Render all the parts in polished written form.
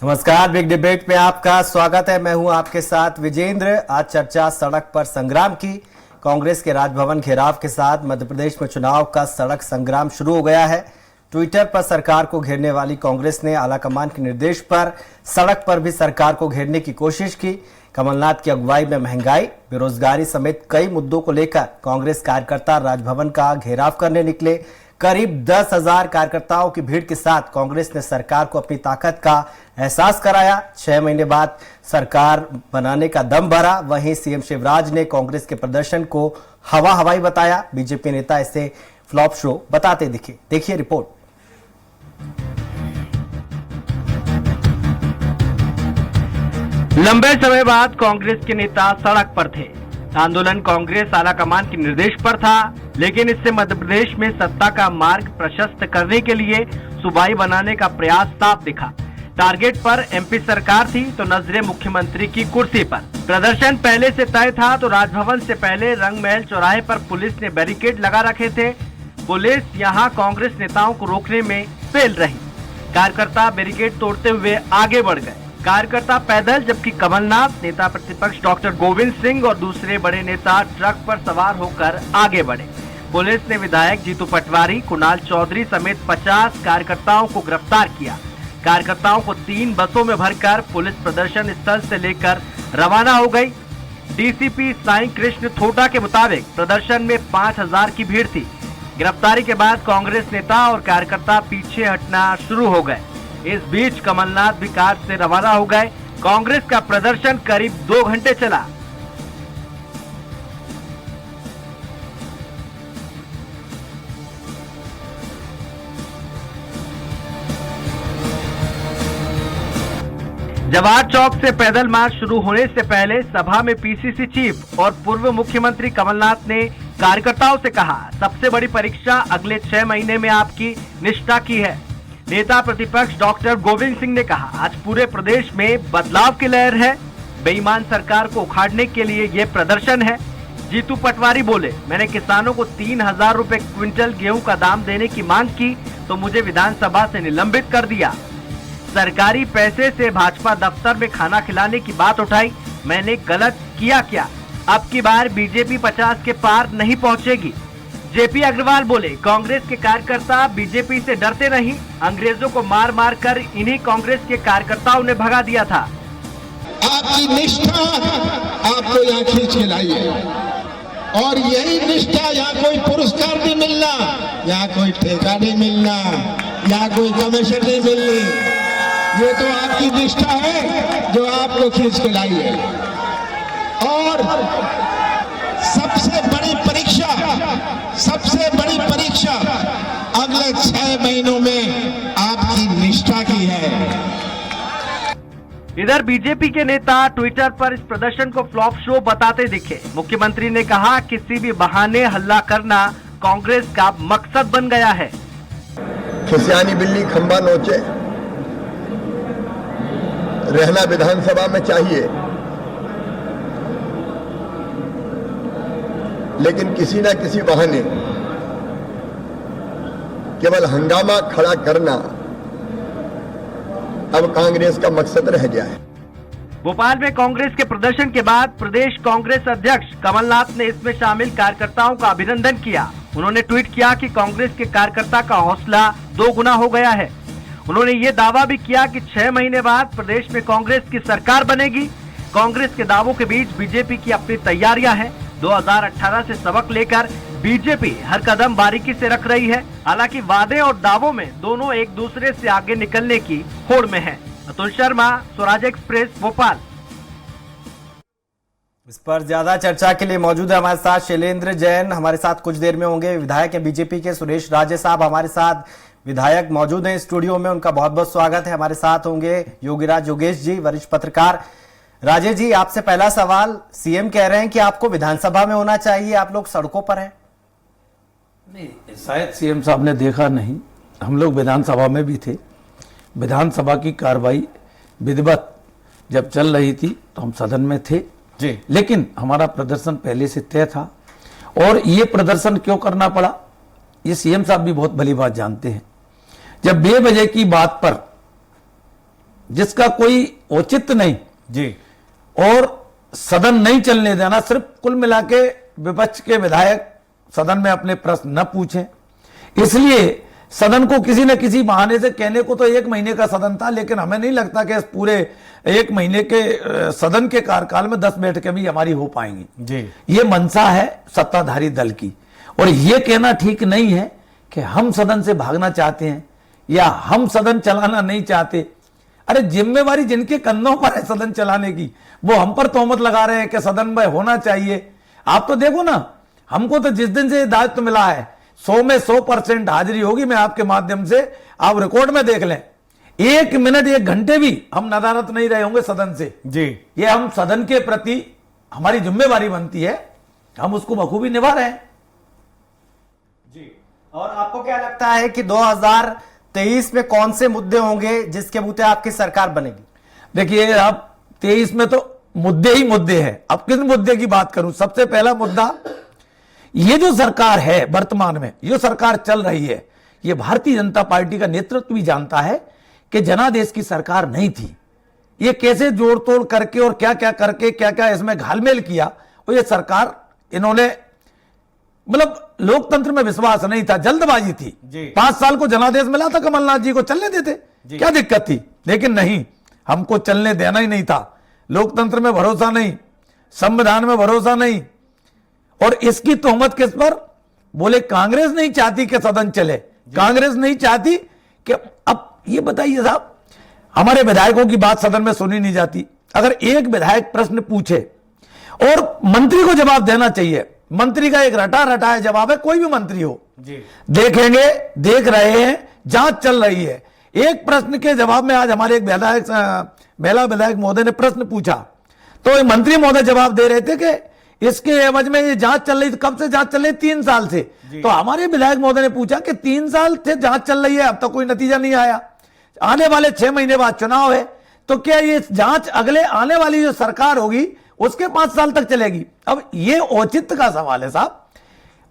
नमस्कार, big debate में आपका स्वागत है। मैं हूं आपके साथ विजेंद्र। आज चर्चा सड़क पर संग्राम की। कांग्रेस के राजभवन घेराव के साथ मध्य प्रदेश में चुनाव का सड़क संग्राम शुरू हो गया है। ट्विटर पर सरकार को घेरने वाली कांग्रेस ने आलाकमान के निर्देश पर सड़क पर भी सरकार को घेरने की कोशिश की। कमलनाथ की अगुवाई में महंगाई, बेरोजगारी समेत कई मुद्दों को लेकर कांग्रेस कार्यकर्ता राजभवन का घेराव करने निकले। करीब 10,000 कार्यकर्ताओं की भीड़ के साथ कांग्रेस ने सरकार को अपनी ताकत का एहसास कराया। 6 महीने बाद सरकार बनाने का दम भरा। वहीं सीएम शिवराज ने कांग्रेस के प्रदर्शन को हवाई बताया। बीजेपी नेता इसे फ्लॉप शो बताते दिखे। देखिए रिपोर्ट। लंबे समय बाद कांग्रेस के नेता सड़क पर थे। आंदोलन कांग्रेस आलाकमान के निर्देश पर था, लेकिन इससे मध्य प्रदेश में सत्ता का मार्ग प्रशस्त करने के लिए सूबाई बनाने का प्रयास साफ दिखा। टारगेट पर एमपी सरकार थी तो नजरें मुख्यमंत्री की कुर्सी पर। प्रदर्शन पहले से तय था तो राजभवन से पहले रंगमहल चौराहे पर पुलिस ने बैरिकेड लगा रखे थे। पुलिस यहां कांग्रेस नेताओं को रोकने में फेल रही। कार्यकर्ता बैरिकेड तोड़ते हुए आगे बढ़ गए। कार्यकर्ता पैदल, जबकि कमलनाथ, नेता प्रतिपक्ष डॉक्टर गोविंद सिंह और दूसरे बड़े नेता ट्रक पर सवार होकर आगे बढ़े। पुलिस ने विधायक जीतू पटवारी, कुणाल चौधरी समेत 50 कार्यकर्ताओं को गिरफ्तार किया। कार्यकर्ताओं को 3 बसों में भरकर पुलिस प्रदर्शन स्थल से लेकर रवाना हो गई। डीसीपी साईं कृष्ण थोटा के मुताबिक प्रदर्शन में 5,000 की भीड़ थी। गिरफ्तारी के बाद कांग्रेस नेता और कार्यकर्ता पीछे हटना शुरू हो गए। इस बीच कमलनाथ भी कार से रवाना हो गए। कांग्रेस का प्रदर्शन करीब 2 घंटे चला। जवाहर चौक से पैदल मार्च शुरू होने से पहले सभा में पीसीसी चीफ और पूर्व मुख्यमंत्री कमलनाथ ने कार्यकर्ताओं से कहा, सबसे बड़ी परीक्षा अगले 6 महीने में आपकी निष्ठा की है। नेता प्रतिपक्ष डॉक्टर गोविंद सिंह ने कहा, आज पूरे प्रदेश में बदलाव की लहर है। बेईमान सरकार को उखाड़ने के लिए ये प्रदर्शन है। जीतू पटवारी बोले, मैंने किसानों को 3,000 रुपए क्विंटल गेहूं का दाम देने की मांग की तो मुझे विधानसभा से निलंबित कर दिया। सरकारी पैसे से भाजपा दफ्तर में खाना खिलाने की बात उठाई, मैंने गलत किया क्या? अब की बार बीजेपी 50 के पार नहीं पहुंचेगी। जेपी अग्रवाल बोले, कांग्रेस के कार्यकर्ता बीजेपी से डरते नहीं, अंग्रेजों को मार मार कर इन्हीं कांग्रेस के कार्यकर्ताओं ने भगा दिया था। आपकी निष्ठा आपको यहाँ खींच के लाई है और यही निष्ठा, यहाँ कोई पुरस्कार नहीं मिलना, यहाँ कोई ठेका नहीं मिलना, यहाँ कोई कमीशन नहीं मिलनी, ये तो आपकी निष्ठा है जो आपको खींच के लाई है। और सबसे बड़ी परीक्षा अगले 6 महीनों में आपकी निष्ठा की है। इधर बीजेपी के नेता ट्विटर पर इस प्रदर्शन को फ्लॉप शो बताते दिखे। मुख्यमंत्री ने कहा, किसी भी बहाने हल्ला करना कांग्रेस का मकसद बन गया है। खिसियानी बिल्ली खंबा नोचे, रहना विधानसभा में चाहिए, लेकिन किसी न किसी बहाने केवल हंगामा खड़ा करना अब कांग्रेस का मकसद रह गया है। भोपाल में कांग्रेस के प्रदर्शन के बाद प्रदेश कांग्रेस अध्यक्ष कमलनाथ ने इसमें शामिल कार्यकर्ताओं का अभिनंदन किया। उन्होंने ट्वीट किया कि कांग्रेस के कार्यकर्ता का हौसला 2 गुना हो गया है। उन्होंने ये दावा भी किया कि 6 महीने बाद प्रदेश में कांग्रेस की सरकार बनेगी। कांग्रेस के दावों के बीच बीजेपी की अपनी तैयारियां हैं। 2018 से सबक लेकर बीजेपी हर कदम बारीकी से रख रही है। हालांकि वादे और दावों में दोनों एक दूसरे से आगे निकलने की होड़ में है। अतुल शर्मा, स्वराज एक्सप्रेस, भोपाल। इस पर ज्यादा चर्चा के लिए मौजूद है हमारे साथ शैलेंद्र जैन। हमारे साथ कुछ देर में होंगे विधायक है बीजेपी के सुरेश राजे साहब। हमारे साथ विधायक मौजूद हैं स्टूडियो में, उनका बहुत बहुत स्वागत है। हमारे साथ होंगे योगीराज योगेश जी, वरिष्ठ पत्रकार। राजे जी, आपसे पहला सवाल, सीएम कह रहे हैं कि आपको विधानसभा में होना चाहिए, आप लोग सड़कों पर हैं। नहीं, शायद सीएम साहब ने देखा नहीं, हम लोग विधानसभा में भी थे। विधानसभा की कार्रवाई विधिवत जब चल रही थी तो हम सदन में थे जी, लेकिन हमारा प्रदर्शन पहले से तय था। और ये प्रदर्शन क्यों करना पड़ा, ये सीएम साहब भी बहुत भली बात जानते हैं। जब बेवजह की बात पर जिसका कोई औचित्य नहीं जी, और सदन नहीं चलने देना, सिर्फ कुल मिला के विपक्ष के विधायक सदन में अपने प्रश्न न पूछें, इसलिए सदन को किसी न किसी बहाने से कहने को तो 1 महीने का सदन था, लेकिन हमें नहीं लगता कि इस पूरे 1 महीने के सदन के कार्यकाल में 10 बैठकें भी हमारी हो पाएंगी जी। ये मंशा है सत्ताधारी दल की, और ये कहना ठीक नहीं है कि हम सदन से भागना चाहते हैं या हम सदन चलाना नहीं चाहते। अरे जिम्मेवारी जिनके कंधों पर है सदन चलाने की, वो हम पर तोहमत लगा रहे हैं कि सदन में होना चाहिए। आप तो देखो ना, हमको तो जिस दिन से दायित्व मिला है 100 में 100% हाजिरी होगी। मैं आपके माध्यम से, आप रिकॉर्ड में देख लें, 1 मिनट 1 घंटे भी हम नदारत नहीं रहे होंगे सदन से जी। ये हम सदन के प्रति हमारी जिम्मेवारी बनती है, हम उसको बखूबी निभा रहे हैं जी। और आपको क्या लगता है कि 2023 में कौन से मुद्दे होंगे जिसके बूते आपकी सरकार बनेगी? देखिए, अब 23 में तो मुद्दे ही मुद्दे हैं। अब किस मुद्दे की बात करूं? सबसे पहला मुद्दा, ये जो सरकार है वर्तमान में, जो सरकार चल रही है, ये भारतीय जनता पार्टी का नेतृत्व भी जानता है कि जनादेश की सरकार नहीं थी। ये कैसे जोड़ तोड़ करके और क्या क्या करके क्या क्या इसमें घालमेल किया, और ये सरकार इन्होंने, मतलब लोकतंत्र में विश्वास नहीं था, जल्दबाजी थी। 5 साल को जनादेश मिला था, कमलनाथ जी को चलने देते, क्या दिक्कत थी? लेकिन नहीं, हमको चलने देना ही नहीं था। लोकतंत्र में भरोसा नहीं, संविधान में भरोसा नहीं, और इसकी तोहमत किस पर? बोले कांग्रेस नहीं चाहती कि सदन चले, कांग्रेस नहीं चाहती कि, अब ये बताइए साहब, हमारे विधायकों की बात सदन में सुनी नहीं जाती। अगर एक विधायक प्रश्न पूछे और मंत्री को जवाब देना चाहिए, मंत्री का एक रटा रटाया जवाब है, कोई भी मंत्री हो जी। देखेंगे, देख रहे हैं, जांच चल रही है। एक प्रश्न के जवाब में आज हमारे एक विधायक, महिला विधायक महोदय ने प्रश्न पूछा, तो मंत्री महोदय जवाब दे रहे थे कि इसके एवज में ये जांच चल रही। कब से जांच चल रही? 3 साल से। तो हमारे विधायक महोदय ने पूछा कि 3 साल से जांच चल रही है, अब तक कोई नतीजा नहीं आया, आने वाले 6 महीने बाद चुनाव है, तो क्या ये जांच अगले आने वाली जो सरकार होगी उसके 5 साल तक चलेगी? अब ये औचित्य का सवाल है साहब।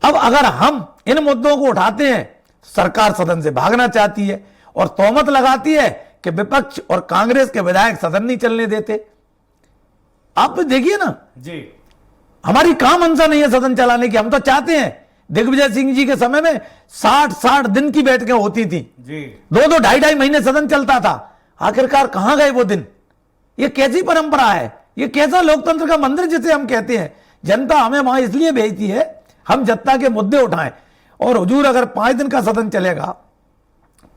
अब अगर हम इन मुद्दों को उठाते हैं, सरकार सदन से भागना चाहती है और तोहमत लगाती है कि विपक्ष और कांग्रेस के विधायक सदन नहीं चलने देते। आप देखिए ना जी, हमारी काम मंशा नहीं है सदन चलाने की। हम तो चाहते हैं, दिग्विजय सिंह जी के समय में 60-60 दिन की बैठकें होती थी जी। 2-2, 2.5-2.5 महीने सदन चलता था। आखिरकार कहां गए वो दिन? ये कैसी परंपरा है? ये कैसा लोकतंत्र का मंदिर जिसे हम कहते हैं? जनता हमें वहां इसलिए भेजती है हम जनता के मुद्दे उठाएं। और हुजूर, अगर 5 दिन का सदन चलेगा,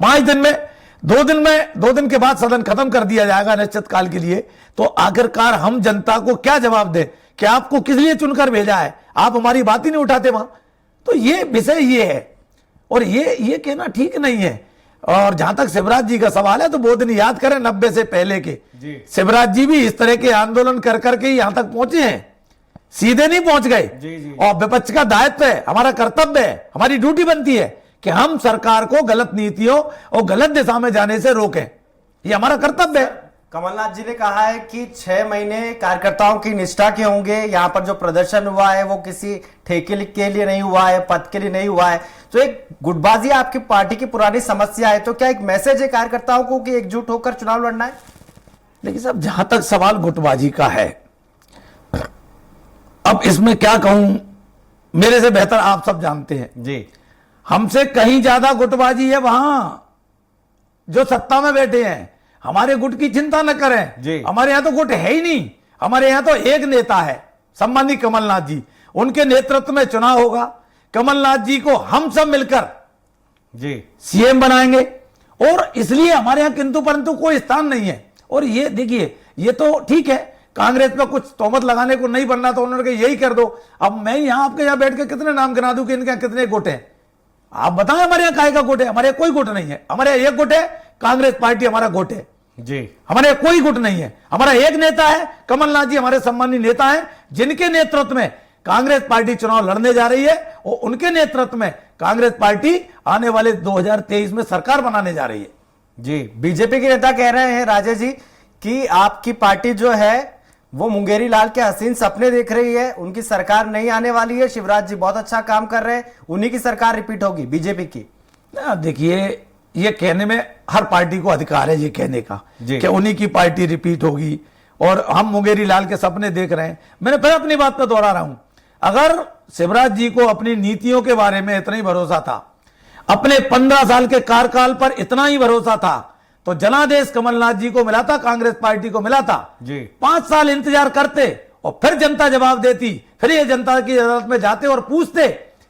5 दिन में 2 दिन के बाद सदन खत्म कर दिया जाएगा निश्चित काल के लिए, तो आखिरकार हम जनता को क्या जवाब दें कि आपको किस लिए चुनकर भेजा है? आप हमारी बात ही नहीं उठाते वहां। तो ये विषय ये है, और ये कहना ठीक नहीं है। और जहां तक शिवराज जी का सवाल है, तो वो दिन याद करें 90 से पहले के। शिवराज जी भी इस तरह के आंदोलन कर करके यहां तक पहुंचे हैं, सीधे नहीं पहुंच गए। और विपक्ष का दायित्व है, हमारा कर्तव्य है, हमारी ड्यूटी बनती है कि हम सरकार को गलत नीतियों और गलत दिशा में जाने से रोकें। ये हमारा कर्तव्य है। कमलनाथ जी ने कहा है कि 6 महीने कार्यकर्ताओं की निष्ठा के होंगे। यहाँ पर जो प्रदर्शन हुआ है वो किसी ठेके के लिए नहीं हुआ है, पद के लिए नहीं हुआ है। तो एक गुटबाजी आपकी पार्टी की पुरानी समस्या है, तो क्या एक मैसेज है कार्यकर्ताओं को कि एकजुट होकर चुनाव लड़ना है? देखिए साहब, जहां तक सवाल गुटबाजी का है, अब इसमें क्या कहूं, मेरे से बेहतर आप सब जानते हैं जी। हमसे कहीं ज्यादा गुटबाजी है वहां जो सत्ता में बैठे हैं। हमारे गुट की चिंता न करें जी। हमारे यहां तो गुट है ही नहीं। हमारे यहां तो एक नेता है, सम्मानित कमलनाथ जी, उनके नेतृत्व में चुनाव होगा। कमलनाथ जी को हम सब मिलकर जी सीएम बनाएंगे, और इसलिए हमारे यहां किंतु परंतु कोई स्थान नहीं है। और ये देखिए, ये तो ठीक है, कांग्रेस पे कुछ तोहमत लगाने को नहीं बनना तो उन्होंने कहा यही कर दो। अब मैं यहां आपके यहां बैठ के कितने नाम गिना दूं कि इनके कितने गुट हैं? आप बताएं हमारे यहाँ काहे का गुट है? हमारे यहाँ कोई गुट नहीं है। हमारे यहाँ एक गुट है, कांग्रेस पार्टी हमारा गुट है जी। हमारे यहाँ कोई गुट नहीं है। हमारा एक नेता है, कमलनाथ जी हमारे सम्मानित नेता हैं, जिनके नेतृत्व में कांग्रेस पार्टी चुनाव लड़ने जा रही है, और उनके नेतृत्व में कांग्रेस पार्टी आने वाले 2023 में सरकार बनाने जा रही है। जी, बीजेपी के नेता कह रहे हैं राजेश जी कि आपकी पार्टी जो है वो मुंगेरी लाल के हसीन सपने देख रही है, उनकी सरकार नहीं आने वाली है। शिवराज जी बहुत अच्छा काम कर रहे हैं, उन्हीं की सरकार रिपीट होगी बीजेपी की। देखिए, ये कहने में हर पार्टी को अधिकार है ये कहने का कि उन्हीं की पार्टी रिपीट होगी और हम मुंगेरी लाल के सपने देख रहे हैं। मैंने फिर अपनी बात पर दोहरा रहा हूं, अगर शिवराज जी को अपनी नीतियों के बारे में इतना ही भरोसा था, अपने 15 साल के कार्यकाल पर इतना ही भरोसा था, तो जनादेश कमलनाथ जी को मिला था, कांग्रेस पार्टी को मिला था। 5 साल इंतजार करते और फिर जनता जवाब देती, फिर ये जनता की अदालत में जाते और पूछते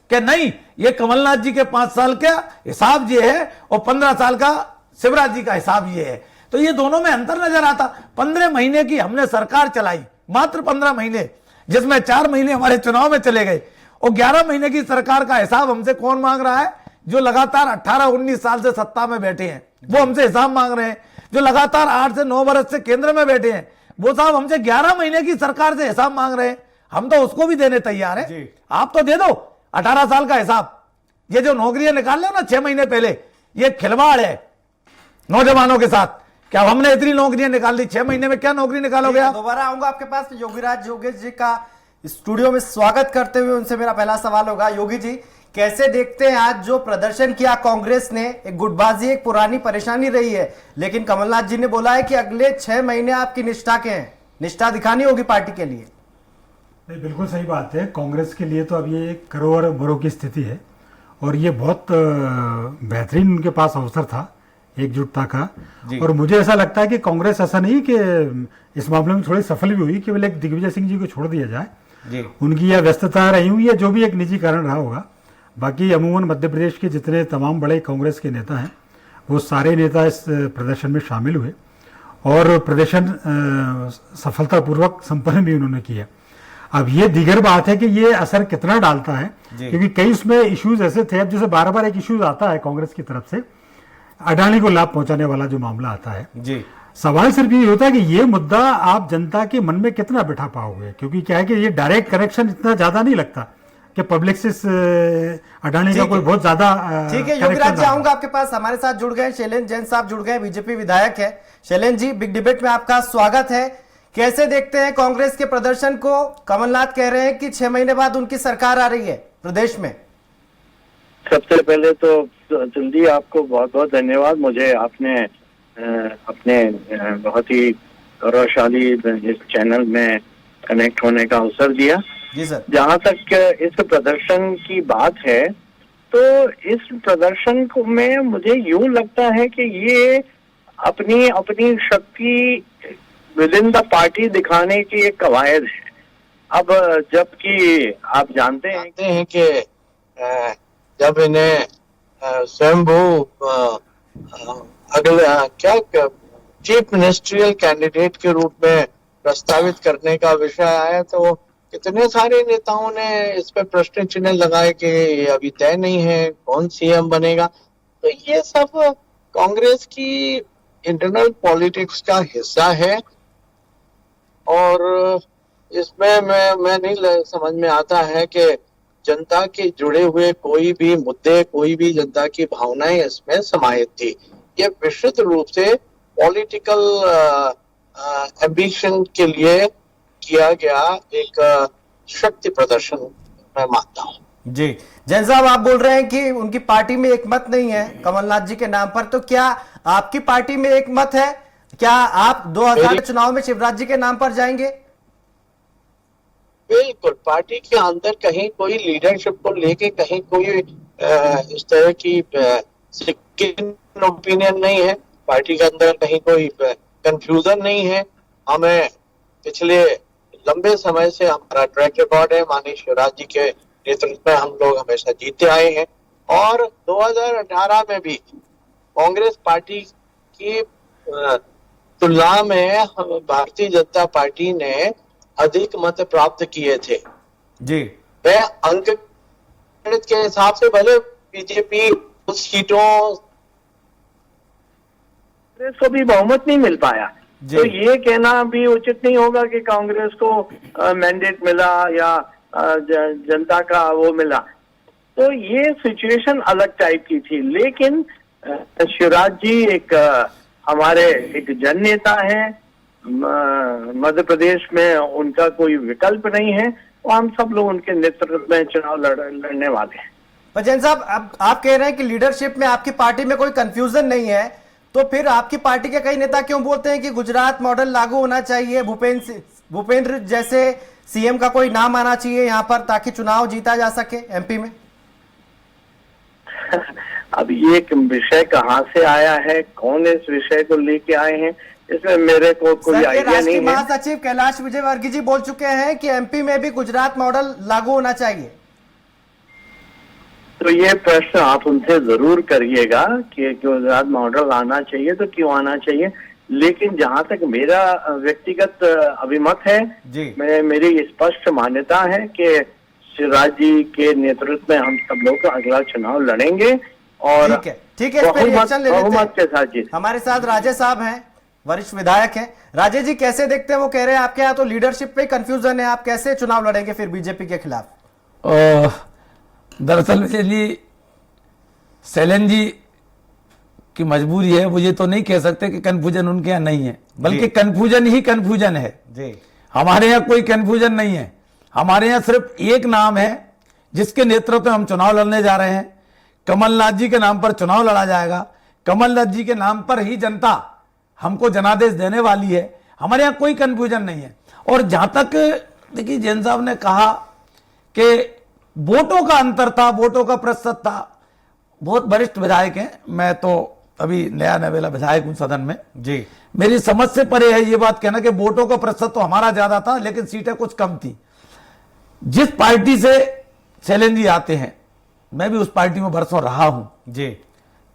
कि नहीं ये कमलनाथ जी के 5 साल का हिसाब ये है और 15 साल का शिवराज जी का हिसाब ये है, तो ये दोनों में अंतर नजर आता। 15 महीने की हमने सरकार चलाई, मात्र 15 महीने, जिसमें 4 महीने हमारे चुनाव में चले गए, और 11 महीने की सरकार का हिसाब हमसे कौन मांग रहा है? जो लगातार 18-19 साल से सत्ता में बैठे हैं वो हमसे हिसाब मांग रहे हैं। जो लगातार 8 से 9 वर्ष से केंद्र में बैठे हैं वो साहब हमसे 11 महीने की सरकार से हिसाब मांग रहे हैं। हम तो उसको भी देने तैयार है, आप तो दे दो 18 साल का हिसाब। ये जो नौकरियां निकाल रहे हो ना 6 महीने पहले, ये खिलवाड़ है नौजवानों के साथ। क्या हमने इतनी नौकरियां निकाल दी 6 महीने में? क्या नौकरी निकालोगे आप? दोबारा आऊंगा आपके पास। योगीराज योगेश जी का स्टूडियो में स्वागत करते हुए उनसे मेरा पहला सवाल होगा। योगी जी, कैसे देखते हैं आज जो प्रदर्शन किया कांग्रेस ने? एक गुटबाजी एक पुरानी परेशानी रही है, लेकिन कमलनाथ जी ने बोला है कि अगले 6 महीने आपकी निष्ठा के हैं, निष्ठा दिखानी होगी पार्टी के लिए। नहीं, बिल्कुल सही बात है। कांग्रेस के लिए तो अब ये करोड़ बरों की स्थिति है और ये बहुत बेहतरीन उनके पास अवसर था एकजुटता का। और मुझे ऐसा लगता है कि कांग्रेस ऐसा नहीं कि इस मामले में थोड़ी सफल भी हुई, केवल एक दिग्विजय सिंह जी को छोड़ दिया जाए, उनकी यह व्यस्तता रही हुई है, जो भी एक निजी कारण रहा होगा। बाकी अमूमन मध्य प्रदेश के जितने तमाम बड़े कांग्रेस के नेता हैं वो सारे नेता इस प्रदर्शन में शामिल हुए और प्रदर्शन सफलतापूर्वक संपन्न भी उन्होंने किया। अब ये दीगर बात है कि ये असर कितना डालता है, क्योंकि कई उसमें इश्यूज ऐसे थे। अब जैसे बार एक इश्यूज आता है कांग्रेस की तरफ से, अडानी को लाभ पहुंचाने वाला जो मामला आता है, सवाल सिर्फ ये होता है कि ये मुद्दा आप जनता के मन में कितना बिठा पाओगे, क्योंकि क्या है कि ये डायरेक्ट कनेक्शन इतना ज्यादा नहीं लगता कि पब्लिक से अडानी का कोई बहुत ज्यादा। ठीक है योगीराज जी, आऊंगा आपके पास। हमारे साथ जुड़ गए शैलेंद्र जैन साहब, जुड़ गए, बीजेपी विधायक है। शैलेंद्र जी, बिग डिबेट में आपका स्वागत है। कैसे देखते हैं कांग्रेस के प्रदर्शन को? कमलनाथ कह रहे हैं कि 6 महीने बाद उनकी सरकार आ रही है प्रदेश में। सबसे पहले तो जल्दी आपको बहुत बहुत धन्यवाद, मुझे आपने अपने बहुत ही गौरवशाली इस चैनल में कनेक्ट होने का अवसर दिया। जी सर। जहाँ तक इस प्रदर्शन की बात है, तो इस प्रदर्शन को में मुझे यूं लगता है कि ये अपनी अपनी शक्ति विद इन द पार्टी दिखाने की एक कवायद है। अब जबकि आप जानते हैं कि जब इन्हें स्वयंभू अगले चीफ मिनिस्ट्रियल कैंडिडेट के रूप में प्रस्तावित करने का विषय आया, तो कितने सारे नेताओं ने इस पे प्रश्न चिन्ह लगाए कि ये अभी तय नहीं है कौन सीएम बनेगा। तो ये सब कांग्रेस की इंटरनल पॉलिटिक्स का हिस्सा है और इसमें मैं नहीं समझ में आता है कि जनता के जुड़े हुए कोई भी मुद्दे, कोई भी जनता की भावनाएं इसमें समाहित थी। ये विशुद्ध रूप से पॉलिटिकल एम्बिशन के लिए किया गया एक शक्ति प्रदर्शन मैं मानता हूँ। जी जैन साहब, आप बोल रहे हैं कि उनकी पार्टी में एक मत नहीं है कमलनाथ जी के नाम पर, तो क्या आपकी पार्टी में एक मत है? क्या आप 2000 चुनाव में शिवराज जी के नाम पर जाएंगे? बिल्कुल, पार्टी के अंदर कहीं कोई लीडरशिप को लेके कहीं कोई इस तरह की ओपिनियन नहीं है। पार्टी के अंदर कहीं कोई कंफ्यूजन नहीं है। हमें पिछले लंबे समय से हमारा ट्रैक रिकॉर्ड है, माननीय शिवराज जी के नेतृत्व में हम लोग हमेशा जीते आए हैं और 2018 में भी कांग्रेस पार्टी की तुलना में भारतीय जनता पार्टी ने अधिक मत प्राप्त किए थे। जी, वह अंक के हिसाब से भले बीजेपी कुछ सीटों को भी बहुमत नहीं मिल पाया, तो ये कहना भी उचित नहीं होगा कि कांग्रेस को मैंडेट मिला या जनता का वो मिला। तो ये सिचुएशन अलग टाइप की थी, लेकिन शिवराज जी एक हमारे एक जन नेता है, मध्य प्रदेश में उनका कोई विकल्प नहीं है और हम सब लोग उनके नेतृत्व में चुनाव लड़ने वाले हैं। पर जैन साहब, अब आप कह रहे हैं कि लीडरशिप में आपकी पार्टी में कोई कंफ्यूजन नहीं है, तो फिर आपकी पार्टी के कई नेता क्यों बोलते हैं कि गुजरात मॉडल लागू होना चाहिए, भूपेंद्र जैसे सीएम का कोई नाम आना चाहिए यहाँ पर ताकि चुनाव जीता जा सके एमपी में? अब ये विषय कहाँ से आया है, कौन इस विषय को लेके आए हैं, इसमें मेरे को कोई आइडिया नहीं है। महासचिव कैलाश विजयवर्गीय जी बोल चुके हैं कि एमपी में भी गुजरात मॉडल लागू होना चाहिए। तो ये प्रश्न आप उनसे जरूर करिएगा कि गुजरात मॉडल आना चाहिए तो क्यों आना चाहिए, लेकिन जहां तक मेरा व्यक्तिगत अभिमत है, मेरी स्पष्ट मान्यता है कि शिवराज जी के नेतृत्व में हम सब लोग अगला चुनाव लड़ेंगे और ठीक है, बहुमत के साथ जीत। हमारे साथ राजेश साहब हैं, वरिष्ठ विधायक हैं। राजेश जी कैसे देखते हैं? वो कह रहे हैं आपके यहाँ तो लीडरशिप पे कंफ्यूजन है, आप कैसे चुनाव लड़ेंगे फिर बीजेपी के खिलाफ? दरअसल विजय जी, शैलेंद्र जी की मजबूरी है, वो ये तो नहीं कह सकते कि कन्फ्यूजन उनके यहाँ नहीं है, बल्कि कन्फ्यूजन ही कन्फ्यूजन है जी। हमारे यहाँ कोई कन्फ्यूजन नहीं है, हमारे यहाँ सिर्फ एक नाम है जिसके नेतृत्व में हम चुनाव लड़ने जा रहे हैं। कमलनाथ जी के नाम पर चुनाव लड़ा जाएगा, कमलनाथ जी के नाम पर ही जनता हमको जनादेश देने वाली है, हमारे यहाँ कोई कन्फ्यूजन नहीं है। और जहां तक देखिए जैन साहब ने कहा कि वोटों का अंतर था, वोटों का प्रतिशत था, बहुत वरिष्ठ विधायक हैं, मैं तो अभी नया नवेला विधायक हूं सदन में जी। मेरी समझ से परे है ये बात कहना कि वोटों का प्रतिशत तो हमारा ज्यादा था लेकिन सीटें कुछ कम थी। जिस पार्टी से शैलेंद्र जी आते हैं, मैं भी उस पार्टी में बरसों रहा हूं जी,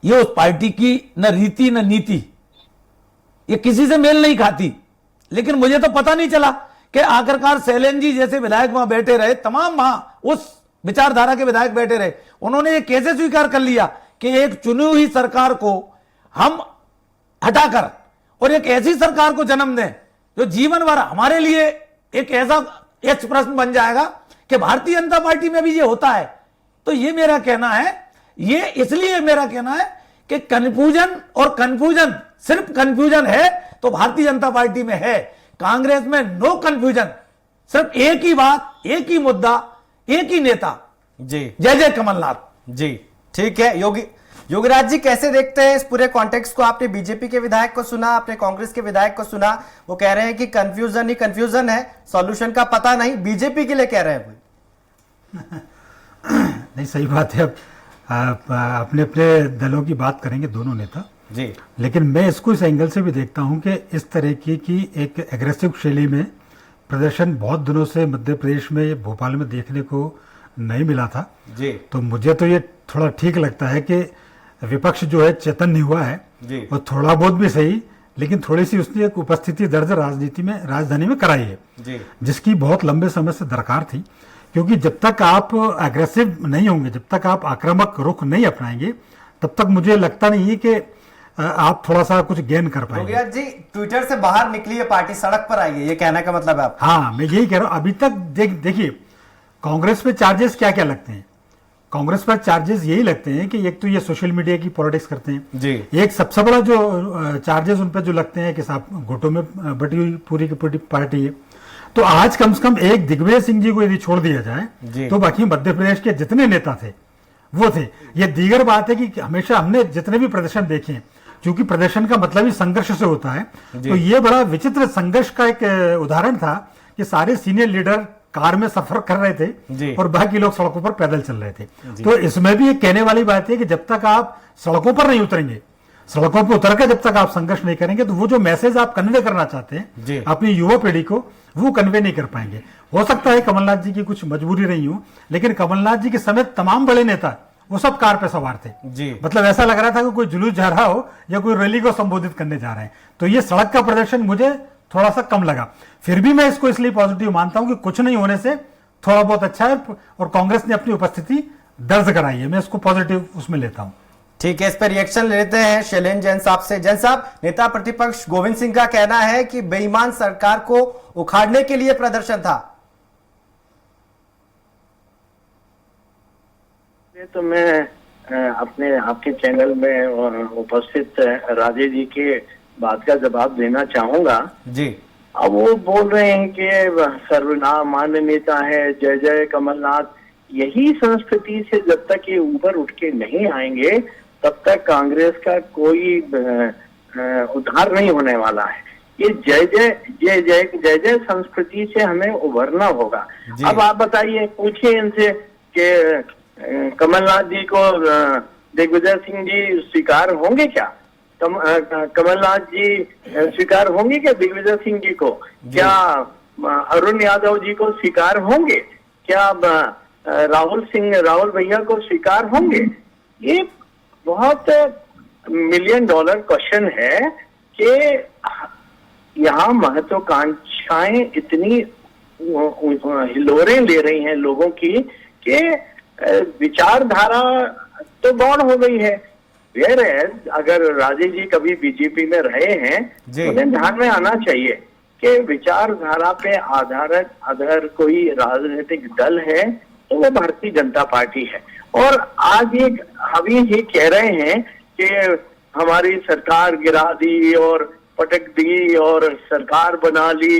ये उस पार्टी की न रीति न नीति, ये किसी से मेल नहीं खाती। लेकिन मुझे तो पता नहीं चला कि आखिरकार शैलेंद्र जी जैसे विधायक वहां बैठे रहे, तमाम वहां उस विचारधारा के विधायक बैठे रहे, उन्होंने ये कैसे स्वीकार कर लिया कि एक चुनी हुई सरकार को हम हटाकर और एक ऐसी सरकार को जन्म दें जो जीवन भर हमारे लिए एक ऐसा यक्ष प्रश्न बन जाएगा कि भारतीय जनता पार्टी में भी ये होता है। तो ये मेरा कहना है, ये इसलिए मेरा कहना है कि कन्फ्यूजन और कन्फ्यूजन, सिर्फ कन्फ्यूजन है तो भारतीय जनता पार्टी में है, कांग्रेस में नो कन्फ्यूजन, सिर्फ एक ही बात, एक ही मुद्दा, एक ही नेता जी, जय जय कमलनाथ जी। ठीक है, योगीराज जी कैसे देखते हैं इस पूरे कॉन्टेक्स्ट को? आपने बीजेपी के विधायक को सुना, आपने कांग्रेस के विधायक को सुना, वो कह रहे हैं कि कंफ्यूजन ही कंफ्यूजन है, सॉल्यूशन का पता नहीं, बीजेपी के लिए कह रहे हैं नहीं, सही बात है। अब अपने अपने दलों की बात करेंगे दोनों नेता जी, लेकिन मैं इसको इस एंगल से भी देखता हूं कि इस तरह की एक एग्रेसिव शैली में प्रदर्शन बहुत दिनों से मध्य प्रदेश में, भोपाल में देखने को नहीं मिला था जी। तो मुझे तो ये थोड़ा ठीक लगता है कि विपक्ष जो है चैतन्य हुआ है जी, और थोड़ा बहुत भी सही, लेकिन थोड़ी सी उसने एक उपस्थिति दर्ज राजनीति में, राजधानी में कराई है जी, जिसकी बहुत लंबे समय से दरकार थी। क्योंकि जब तक आप एग्रेसिव नहीं होंगे, जब तक आप आक्रामक रुख नहीं अपनाएंगे, तब तक मुझे लगता नहीं है कि आप थोड़ा सा कुछ गेन कर पाएंगे। जी, ट्विटर से बाहर निकली है पार्टी, सड़क पर आई है, ये कहने का मतलब है आप? हाँ, मैं यही कह रहा हूं। अभी तक देखिए कांग्रेस पे चार्जेस क्या क्या लगते हैं। कांग्रेस पर चार्जेस यही लगते हैं कि एक तो ये सोशल मीडिया की पॉलिटिक्स करते हैं जी, एक सबसे बड़ा जो चार्जेस उन पर जो लगते हैं कि साहब घोटों में बटी हुई पूरी की पूरी पार्टी है। तो आज कम से कम एक दिग्विजय सिंह जी को यदि छोड़ दिया जाए तो बाकी मध्य प्रदेश के जितने नेता थे वो थे। ये दीगर बात है कि हमेशा हमने जितने भी प्रदर्शन देखे, क्योंकि प्रदर्शन का मतलब ही संघर्ष से होता है, तो ये बड़ा विचित्र संघर्ष का एक उदाहरण था कि सारे सीनियर लीडर कार में सफर कर रहे थे और बाकी लोग सड़कों पर पैदल चल रहे थे। तो इसमें भी एक कहने वाली बात है कि जब तक आप सड़कों पर नहीं उतरेंगे, सड़कों पर उतरकर जब तक आप संघर्ष नहीं करेंगे, तो वो जो मैसेज आप कन्वे करना चाहते हैं अपनी युवा पीढ़ी को, वो कन्वे नहीं कर पाएंगे। हो सकता है कमलनाथ जी की कुछ मजबूरी रही हो, लेकिन कमलनाथ जी के समेत तमाम बड़े नेता वो सब कार पे सवार थे जी। मतलब ऐसा लग रहा था कि कोई जुलूस जा रहा हो या कोई रैली को संबोधित करने जा रहे हैं। तो ये सड़क का प्रदर्शन मुझे थोड़ा सा कम लगा। फिर भी मैं इसको इसलिए पॉजिटिव मानता हूं कि कुछ नहीं होने से थोड़ा बहुत अच्छा है और कांग्रेस ने अपनी उपस्थिति दर्ज कराई है, मैं इसको पॉजिटिव उसमें लेता हूं। ठीक है, इस पर रिएक्शन लेते हैं शैलेंद्र जैन साहब से। जैन साहब, नेता प्रतिपक्ष गोविंद सिंह का कहना है कि बेईमान सरकार को उखाड़ने के लिए प्रदर्शन था। तो मैं अपने आपके चैनल में उपस्थित राजे जी के बात का जवाब देना चाहूंगा जी। अब वो बोल रहे हैं कि सर्वनाम मान्य नेता है, जय जय कमलनाथ, यही संस्कृति से जब तक ये ऊपर उठ के नहीं आएंगे तब तक कांग्रेस का कोई उद्धार नहीं होने वाला है। ये जय जय संस्कृति से हमें उभरना होगा। अब आप बताइए, पूछिए इनसे कि कमलनाथ जी को दिग्विजय सिंह जी स्वीकार होंगे क्या? कमलनाथ जी स्वीकार होंगे क्या दिग्विजय सिंह जी को? क्या अरुण यादव जी को स्वीकार होंगे? क्या राहुल भैया को स्वीकार होंगे? ये बहुत $1 मिलियन क्वेश्चन है कि यहाँ महत्वाकांक्षाएं इतनी हिलोरें ले रही हैं लोगों की कि विचारधारा तो गौण हो गई है। अगर राजेश जी कभी बीजेपी में रहे हैं तो उन्हें ध्यान में आना चाहिए कि विचारधारा पे आधारित अगर कोई राजनीतिक दल है तो वो भारतीय जनता पार्टी है। और आज ये अभी ही कह रहे हैं कि हमारी सरकार गिरा दी और पटक दी और सरकार बना ली।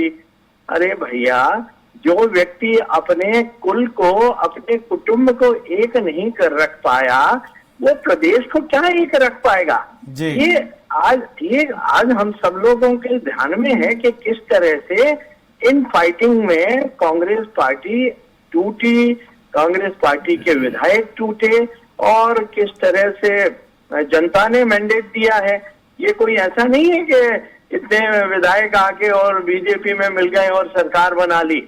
अरे भैया, जो व्यक्ति अपने कुल को, अपने कुटुंब को एक नहीं कर रख पाया, वो प्रदेश को क्या एक रख पाएगा? ये आज हम सब लोगों के ध्यान में है कि किस तरह से इन फाइटिंग में कांग्रेस पार्टी टूटी, कांग्रेस पार्टी के विधायक टूटे और किस तरह से जनता ने मैंडेट दिया है। ये कोई ऐसा नहीं है कि इतने विधायक आके और बीजेपी में मिल गए और सरकार बना ली।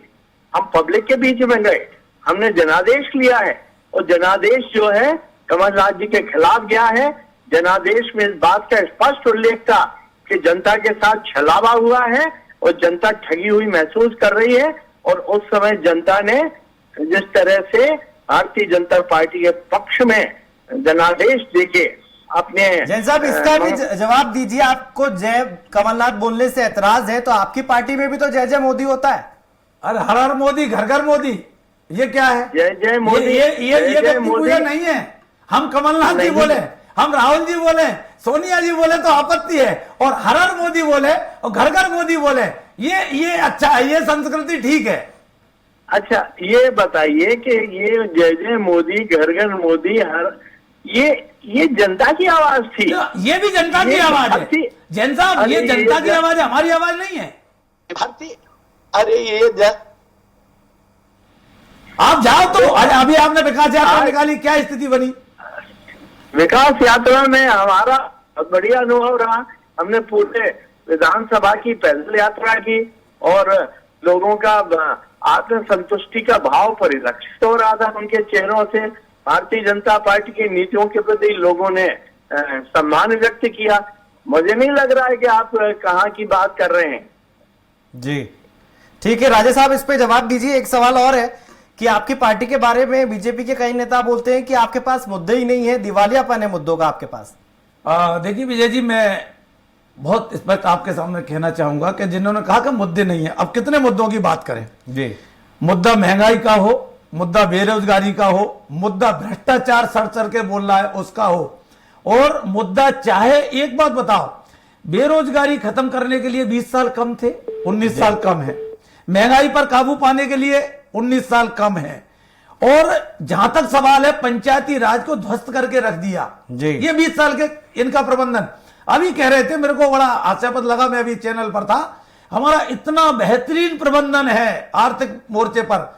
हम पब्लिक के बीच में गए, हमने जनादेश लिया है और जनादेश जो है कमलनाथ जी के खिलाफ गया है। जनादेश में इस बात का स्पष्ट उल्लेख था कि जनता के साथ छलावा हुआ है और जनता ठगी हुई महसूस कर रही है। और उस समय जनता ने जिस तरह से भारतीय जनता पार्टी के पक्ष में जनादेश देके अपने जैन साहब, इसका भी जवाब दीजिए। आपको जय कमलनाथ बोलने से एतराज है तो आपकी पार्टी में भी तो जय जय मोदी होता है। अरे हर हर मोदी घर घर मोदी, ये क्या है? जय जय मोदी, ये व्यक्ति पूजा नहीं है। हम कमलनाथ जी बोले, हम राहुल जी बोले, सोनिया जी बोले तो आपत्ति है, और हर हर मोदी बोले और घर घर मोदी बोले, ये अच्छा है, ये संस्कृति ठीक है। अच्छा, ये बताइए कि ये जय जय मोदी, घर घर मोदी, ये जनता की आवाज थी। ये भी जनता की आवाज है जैन साहब, ये जनता की आवाज है, हमारी आवाज नहीं है। भारतीय, अरे ये आप जाओ तो अभी आपने विकास यात्रा निकाली, क्या स्थिति बनी? विकास यात्रा में हमारा बढ़िया अनुभव रहा। हमने पूरे विधानसभा की पैदल यात्रा की और लोगों का आत्म संतुष्टि का भाव परिलक्षित हो रहा था उनके चेहरों से। भारतीय जनता पार्टी की नीतियों के प्रति लोगों ने सम्मान व्यक्त किया। मुझे नहीं लग रहा है कि आप कहाँ की बात कर रहे हैं। जी ठीक है, राजेश साहब इस पे जवाब दीजिए। एक सवाल और है कि आपकी पार्टी के बारे में बीजेपी के कई नेता बोलते हैं कि आपके पास मुद्दे ही नहीं है, दिवालियापन है मुद्दों का आपके पास। देखिए विजय जी, मैं बहुत स्पष्ट आपके सामने कहना चाहूंगा कि जिन्होंने कहा कि मुद्दे नहीं है, अब कितने मुद्दों की बात करें जी। मुद्दा महंगाई का हो, मुद्दा बेरोजगारी का हो, मुद्दा भ्रष्टाचार सर सर के बोल रहा है उसका हो, और मुद्दा चाहे एक बात बताओ, बेरोजगारी खत्म करने के लिए 20 साल कम थे, 19 साल कम है। महंगाई पर काबू पाने के लिए 19 साल कम है। और जहां तक सवाल है पंचायती राज को ध्वस्त करके रख दिया जी। ये 20 साल के इनका प्रबंधन। अभी कह रहे थे, मेरे को बड़ा आशापद लगा, मैं अभी चैनल पर था, हमारा इतना बेहतरीन प्रबंधन है आर्थिक मोर्चे पर।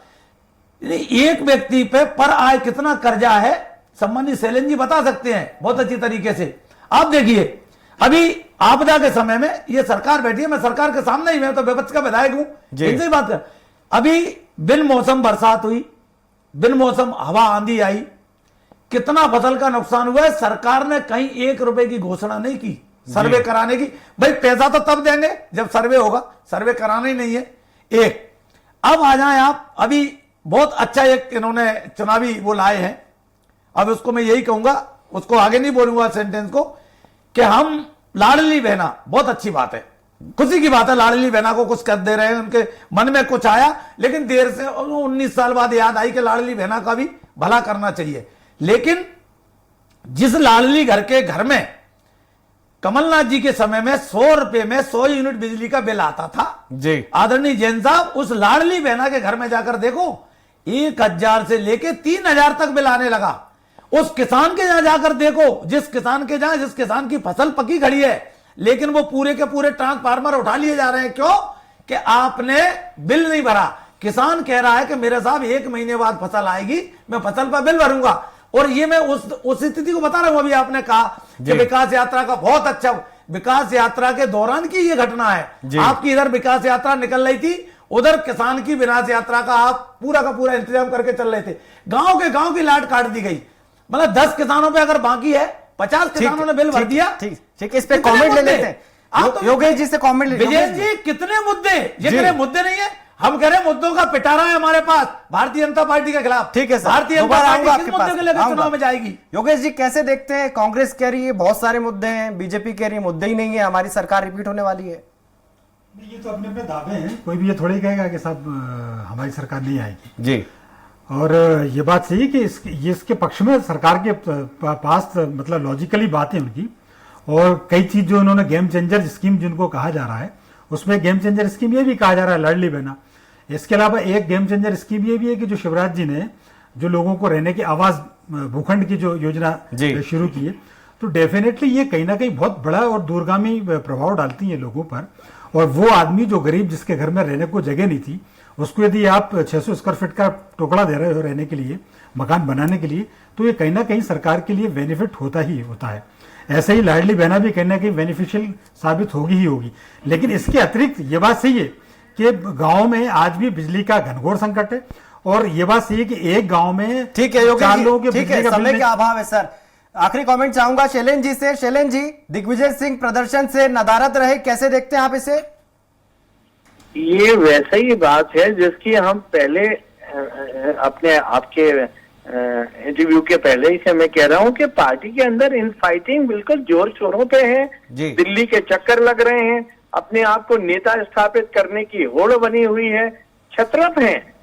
एक व्यक्ति पे पर आय कितना कर्जा है, सम्मानित शैलेंद्र जी बता सकते हैं बहुत अच्छी तरीके से। आप देखिए, अभी आपदा के समय में ये सरकार बैठी है, मैं सरकार के सामने ही, मैं तो विपक्ष का विधायक हूं, इनसे ही बात कर। अभी बिन मौसम बरसात हुई, बिन मौसम हवा आंधी आई, कितना फसल का नुकसान हुआ है। सरकार ने कहीं 1 रुपए की घोषणा नहीं की सर्वे कराने की। भाई पैसा तो तब देंगे जब सर्वे होगा, सर्वे कराना ही नहीं है। एक अब आ जाए आप, अभी बहुत अच्छा एक इन्होंने चुनावी वो लाए हैं, अब उसको मैं यही कहूंगा, उसको आगे नहीं बोलूंगा सेंटेंस को, कि हम लाडली बहना, बहुत अच्छी बात है, खुशी की बात है, लाडली बहना को कुछ कर दे रहे हैं, उनके मन में कुछ आया, लेकिन देर से 19 साल बाद याद आई कि लाडली बहना का भी भला करना चाहिए। लेकिन जिस लाडली घर के घर में कमलनाथ जी के समय में 100 रुपए में 100 यूनिट बिजली का बिल आता था जी, आदरणीय जैन साहब, उस लाडली बहना के घर में जाकर देखो 1000 से लेके 3000 तक बिल आने लगा। उस किसान के यहां जाकर देखो, जिस किसान की फसल पकी खड़ी है, लेकिन वो पूरे के पूरे ट्रांसफार्मर उठा लिए जा रहे हैं। क्यों? कि आपने बिल नहीं भरा। किसान कह रहा है कि मेरे साहब 1 महीने बाद फसल आएगी, मैं फसल पर बिल भरूंगा। और ये मैं उस स्थिति को बता रहा हूं। अभी आपने कहा कि विकास यात्रा का बहुत अच्छा, विकास यात्रा के दौरान की ये घटना है। आपकी इधर विकास यात्रा निकल रही थी, उधर किसान की विनाश यात्रा का आप पूरा का पूरा इंतजाम करके चल रहे थे। गांव की लाट काट दी गई। मतलब 10 किसानों पे अगर बाकी है, 50 किसानों ने बिल भर दिया। ठीक, इस पे कमेंट ले लेते हैं। आप तो योगेश जी से कमेंट ले। विजय जी, कितने मुद्दे, ये मुद्दे नहीं है। हम कह रहे हैं मुद्दों का पिटारा है हमारे पास भारतीय जनता पार्टी के खिलाफ। ठीक है सर, भारतीय जनता पार्टी किस मुद्दे के लेकर चुनाव में जाएगी? योगेश जी कैसे देखते हैं? कांग्रेस कह रही है बहुत सारे मुद्दे हैं, बीजेपी कह रही है मुद्दे ही नहीं है, हमारी सरकार रिपीट होने वाली है। ये तो अपने अपने दावे हैं, कोई भी ये थोड़ी कहेगा कि साहब हमारी सरकार नहीं आएगी जी। और ये बात सही है कि इसके पक्ष में सरकार के पास मतलब लॉजिकली बात है उनकी। और कई चीज जो उन्होंने गेम चेंजर स्कीम जिनको कहा जा रहा है, उसमें गेम चेंजर स्कीम ये भी कहा जा रहा है लाडली बहना। इसके अलावा एक गेम चेंजर स्कीम ये भी है कि जो शिवराज जी ने जो लोगों को रहने की आवास भूखंड की जो योजना शुरू की है, तो डेफिनेटली ये कहीं ना कहीं बहुत बड़ा और दूरगामी प्रभाव डालती है लोगों पर। और वो आदमी जो गरीब, जिसके घर में रहने को जगह नहीं थी, उसको यदि आप 600 स्क्वायर फीट का टुकड़ा दे रहे हो रहने के लिए, मकान बनाने के लिए, तो ये कहीं ना कहीं सरकार के लिए बेनिफिट होता ही होता है। ऐसे ही लाडली बहना भी कहीं ना कहीं बेनिफिशियल साबित होगी ही होगी। लेकिन इसके अतिरिक्त ये बात सही है कि गांव में आज भी बिजली का घनघोर संकट है। और ये बात सही है कि एक गांव में ठीक है योगेश जी, ठीक है, समय का अभाव है सर। आखिरी कमेंट चाहूंगा शैलेंद्र जी से। शैलेंद्र जी, दिग्विजय सिंह प्रदर्शन से नदारद रहे, कैसे देखते हैं आप इसे? ये वैसा ही बात है जिसकी हम पहले अपने आपके इंटरव्यू के ही से मैं कह रहा हूं कि पार्टी के अंदर इन फाइटिंग बिल्कुल जोर शोरों पे है। दिल्ली के चक्कर लग रहे हैं, अपने आप को नेता स्थापित करने की होड़ बनी हुई है, छत्रप हैं।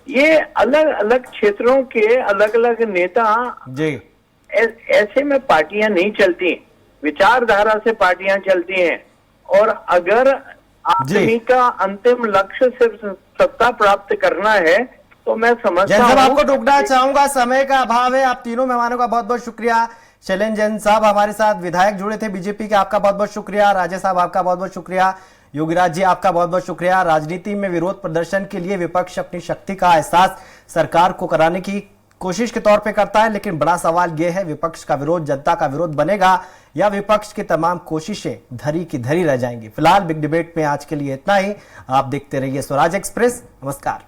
ये अलग अलग क्षेत्रों के अलग अलग नेता जी। ऐसे में पार्टियां नहीं चलती, विचारधारा से पार्टियां चलती हैं। और अगर आदमी का अंतिम लक्ष्य सिर्फ सत्ता प्राप्त करना है तो मैं समझता हूं। आपको टोकना चाहूंगा, समय का अभाव है। आप तीनों मेहमानों का बहुत बहुत शुक्रिया। शैलेंद्र जैन साहब हमारे साथ विधायक जुड़े थे बीजेपी के, आपका बहुत बहुत शुक्रिया। राजेश साहब आपका बहुत बहुत शुक्रिया। योगीराज जी आपका बहुत बहुत शुक्रिया। राजनीति में विरोध प्रदर्शन के लिए विपक्ष अपनी शक्ति का एहसास सरकार को कराने की कोशिश के तौर पे करता है, लेकिन बड़ा सवाल यह है विपक्ष का विरोध जनता का विरोध बनेगा या विपक्ष की तमाम कोशिशें धरी की धरी रह जाएंगी। फिलहाल बिग डिबेट में आज के लिए इतना ही। आप देखते रहिए स्वराज एक्सप्रेस। नमस्कार।